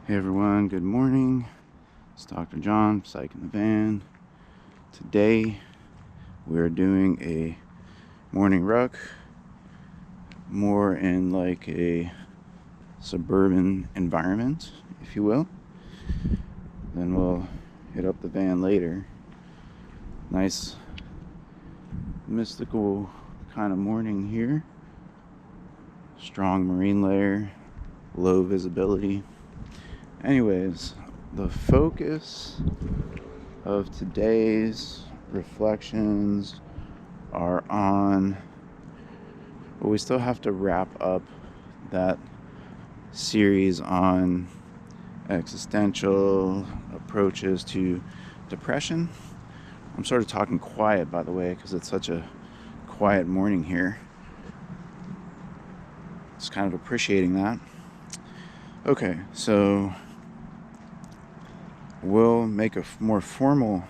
Hey everyone, good morning. It's Dr. John, Psych in the Van. Today we're doing a morning ruck, more in like a suburban environment, if you will. Then we'll hit up the van later. Nice mystical kind of morning here. Strong marine layer, low visibility. Anyways, the focus of today's reflections are on, well, we still have to wrap up that series on existential approaches to depression. I'm sort of talking quiet, by the way, because it's such a quiet morning here. Just kind of appreciating that. Okay, so we'll make a more formal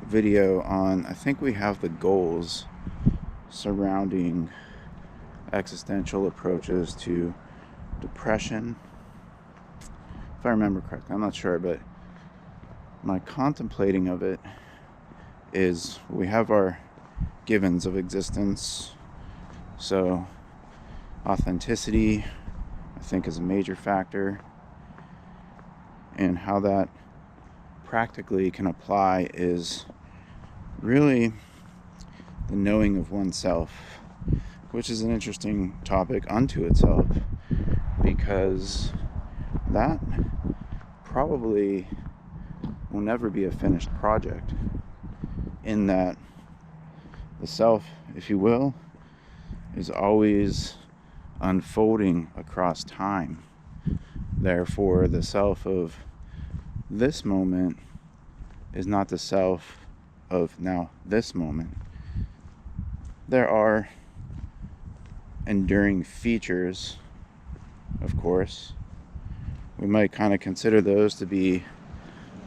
video on, I think we have the goals surrounding existential approaches to depression. If I remember correctly, I'm not sure, but my contemplating of it is we have our givens of existence. So authenticity, I think, is a major factor, and how that practically can apply is really the knowing of oneself, which is an interesting topic unto itself, because that probably will never be a finished project, in that the self, if you will, is always unfolding across time. Therefore, the self of this moment is not the self of now this moment. There are enduring features, of course. We might kind of consider those to be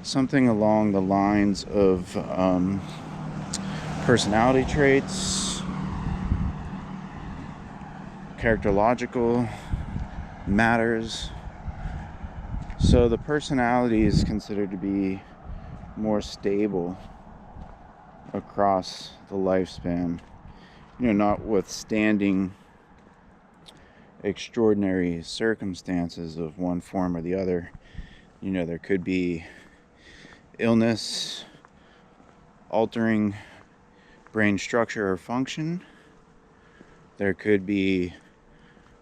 something along the lines of personality traits, characterological matters. So the personality is considered to be more stable across the lifespan, notwithstanding extraordinary circumstances of one form or the other. There could be illness altering brain structure or function. There could be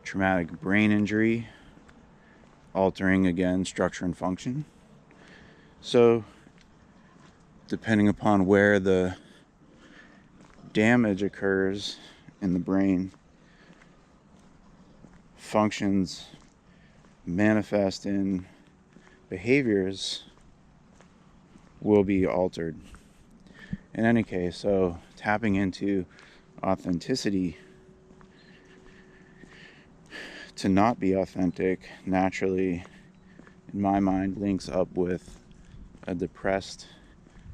traumatic brain injury altering, again, structure and function. So depending upon where the damage occurs in the brain, functions manifest in behaviors will be altered. In any case, so tapping into authenticity, to not be authentic, naturally, in my mind, links up with a depressed,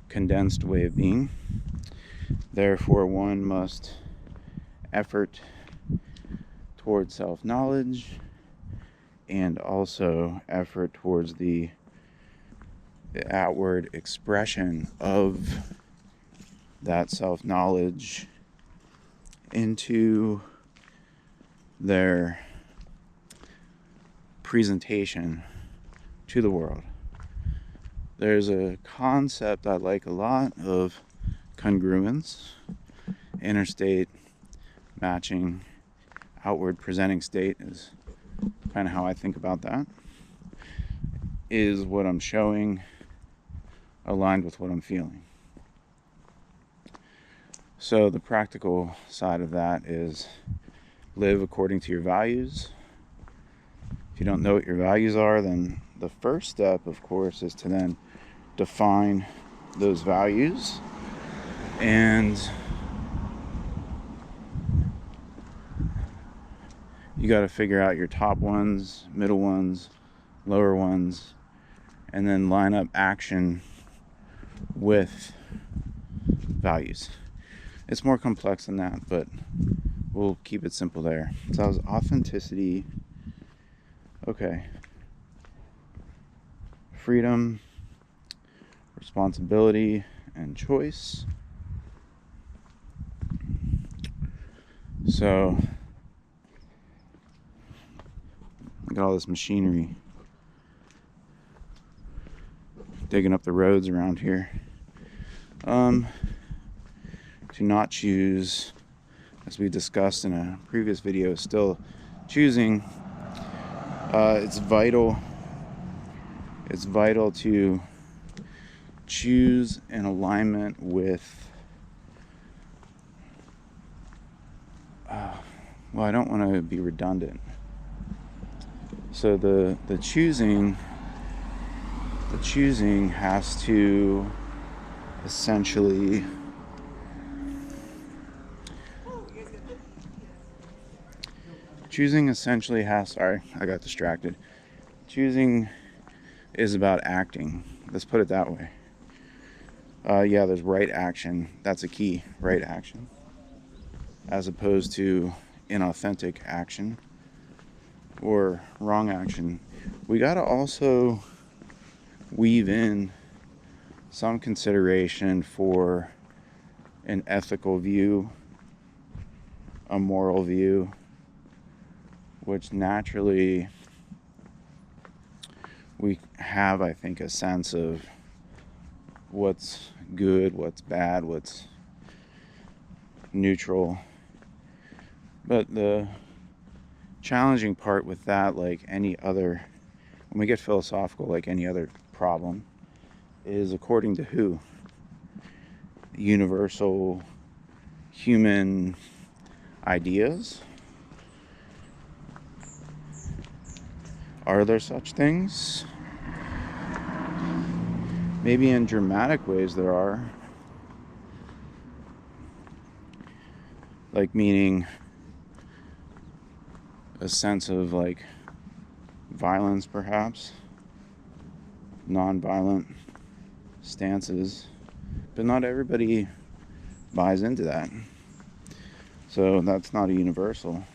condensed way of being. Therefore, one must effort towards self-knowledge, and also effort towards the outward expression of that self-knowledge into their presentation to the world. There's a concept I like a lot of congruence, interstate matching, outward presenting state is kind of how I think about that. Is what I'm showing aligned with what I'm feeling? So the practical side of that is live according to your values. If you don't know what your values are, then the first step, of course, is to then define those values, and you got to figure out your top ones, middle ones, lower ones, and then line up action with values. It's more complex than that, but we'll keep it simple there. So that was authenticity. Okay. freedom, responsibility, and choice. So, look at all this machinery digging up the roads around here. To not choose, as we discussed in a previous video, is still choosing. It's vital to choose in alignment with well, I don't want to be redundant. So the choosing has to essentially sorry, I got distracted. Choosing is about acting. Let's put it that way. Yeah, there's right action. That's a key, right action. As opposed to inauthentic action or wrong action. We got to also weave in some consideration for an ethical view, a moral view, which naturally we have, I think, a sense of what's good, what's bad, what's neutral. But the challenging part with that, like any other, when we get philosophical, like any other problem, is according to who? Universal human ideas? Are there such things? Maybe in dramatic ways there are. Like meaning a sense of like violence, perhaps, non-violent stances, but not everybody buys into that. So that's not a universal.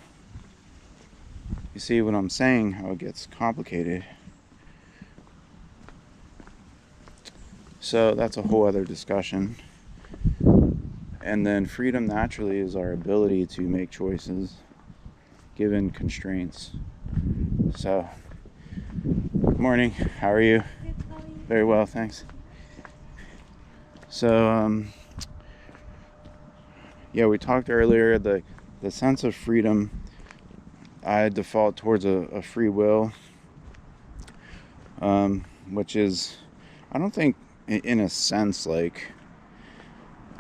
You see what I'm saying, how it gets complicated. So that's a whole other discussion. And then freedom naturally is our ability to make choices given constraints. So, good morning. How are you? Very well, thanks. So, yeah, we talked earlier, the sense of freedom, I default towards a free will, which is, I don't think, in a sense, like,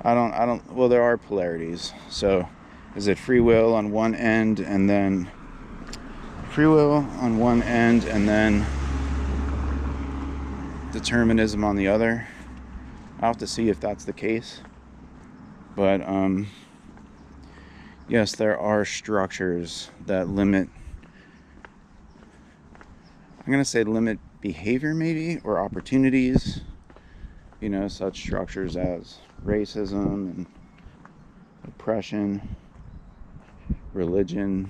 well, there are polarities. So, is it free will on one end and then determinism on the other? I'll have to see if that's the case. But, yes, there are structures that limit, I'm going to say limit behavior maybe, or opportunities, you know, such structures as racism and oppression, religion,